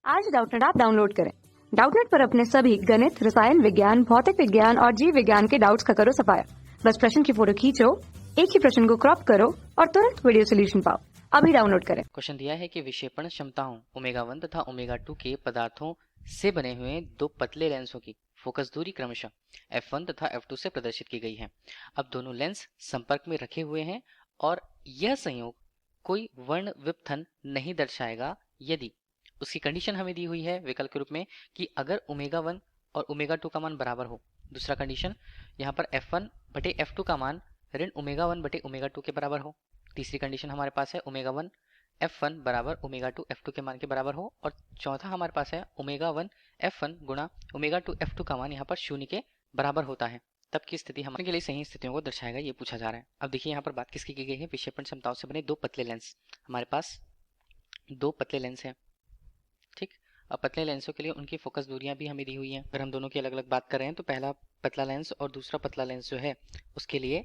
आज Doubtnut app download करें। Doubtnut पर अपने सभी गणित, रसायन विज्ञान, भौतिक विज्ञान और जीव विज्ञान के डाउट्स का करो सफाया। बस प्रश्न की फोटो खींचो, एक ही प्रश्न को क्रॉप करो और तुरंत वीडियो सोल्यूशन पाओ। अभी डाउनलोड करें। क्वेश्चन दिया है कि विक्षेपण क्षमताओं ओमेगा 1 तथा ओमेगा 2 के पदार्थों से बने हुए दो पतले लेंसों की फोकस दूरी क्रमशः f1 तथा f2 से प्रदर्शित की गई है। अब दोनों लेंस संपर्क में रखे हुए हैं और यह संयोग कोई वर्ण विपथन नहीं दर्शाएगा यदि उसकी कंडीशन हमें दी हुई है विकल्प के रूप में कि अगर ओमेगा 1 और ओमेगा 2 का मान बराबर हो। दूसरा कंडीशन यहाँ पर f1 बटे f2 का मान ऋण ओमेगा 1 बटे ओमेगा 2 के बराबर हो। तीसरी कंडीशन हमारे पास है ओमेगा 1 f1 बराबर ओमेगा 2 f2 के मान के बराबर हो। और चौथा हमारे पास है ओमेगा 1 f1 गुणा ओमेगा 2 f2 का मान यहाँ पर 0 के बराबर होता है। तब की स्थिति हमारे के लिए सही स्थितियों को दर्शाएगा, ये पूछा जा रहा है। अब देखिए यहाँ पर बात किसकी की गई है, विक्षेपण क्षमताओं से बने दो पतले लेंस। हमारे पास दो पतले लेंस हैं, ठीक। अब पतले लेंसों के लिए उनकी फोकस दूरियां भी हमें दी हुई हैं। अगर हम दोनों की अलग अलग बात कर रहे हैं तो पहला पतला लेंस और दूसरा पतला लेंस जो है उसके लिए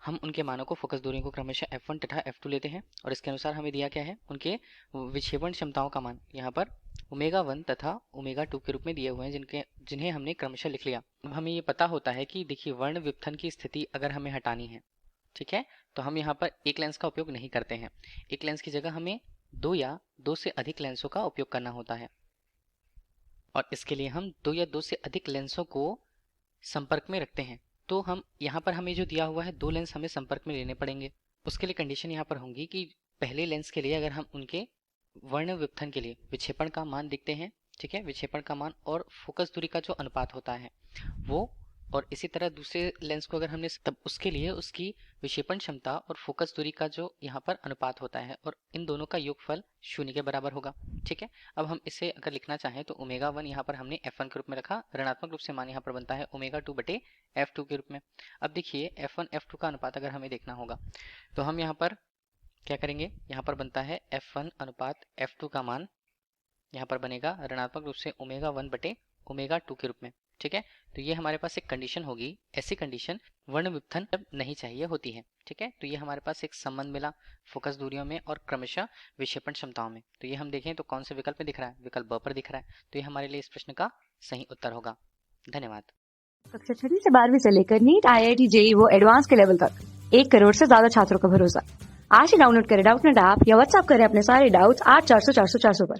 हम उनके मानों को फोकस दूरी को क्रमशः f1 तथा f2 लेते हैं और इसके अनुसार हमें दिया क्या है, उनके विक्षेपण क्षमताओं का मान यहाँ पर ओमेगा 1 तथा ओमेगा 2 के रूप में दिए हुए हैं, जिन्हें हमने क्रमशः लिख लिया। अब हमें ये पता होता है कि देखिए वर्ण विपथन की स्थिति अगर हमें हटानी है, ठीक है, तो हम यहाँ पर एक लेंस का उपयोग नहीं करते हैं। एक लेंस की जगह हमें दो या दो से अधिक लेंसों का उपयोग करना होता है और इसके लिए हम दो या दो से अधिक लेंसों को संपर्क में रखते हैं। तो हम यहाँ पर हमें जो दिया हुआ है दो लेंस हमें संपर्क में लेने पड़ेंगे। उसके लिए कंडीशन यहाँ पर होंगी कि पहले लेंस के लिए अगर हम उनके वर्ण विपथन के लिए विक्षेपण का मान देखते हैं, ठीक है, विक्षेपण का मान और फोकस दूरी का जो अनुपात होता है वो, और इसी तरह दूसरे लेंस को अगर हमने तब उसके लिए उसकी विक्षेपण क्षमता और फोकस दूरी का जो यहाँ पर अनुपात होता है और इन दोनों का योगफल 0 के बराबर होगा, ठीक है। अब हम इसे अगर लिखना चाहें तो ओमेगा 1 यहाँ पर हमने f1 के रूप में रखा, ऋणात्मक रूप से मान यहाँ पर बनता है ओमेगा 2 बटे f2 के रूप में। अब देखिए f1 f2 का अनुपात अगर हमें देखना होगा तो हम यहाँ पर क्या करेंगे, यहाँ पर बनता है f1 अनुपात f2 का मान यहाँ पर बनेगा ऋणात्मक रूप से ओमेगा 1 बटे ओमेगा 2 के रूप में, ठीक है। तो ये हमारे पास एक कंडीशन होगी, ऐसी कंडीशन वर्ण विपथन जब नहीं चाहिए होती है, ठीक है। तो ये हमारे पास एक संबंध मिला फोकस दूरियों में और क्रमशः विक्षेपण क्षमताओं में। तो ये हम देखें तो कौन से विकल्प में दिख रहा है, विकल्प ब पर दिख रहा है। तो ये हमारे लिए इस प्रश्न का सही उत्तर होगा। धन्यवाद। कक्षा 6 से 12वीं से लेकर नीट, IIT, JEE वो एडवांस के लेवल तक 1 करोड़ से ज्यादा छात्रों का भरोसा। आज ही डाउनलोड करें डाउटनेट ऐप या व्हाट्सएप करें अपने सारे डाउट्स 8400 400 400 पर।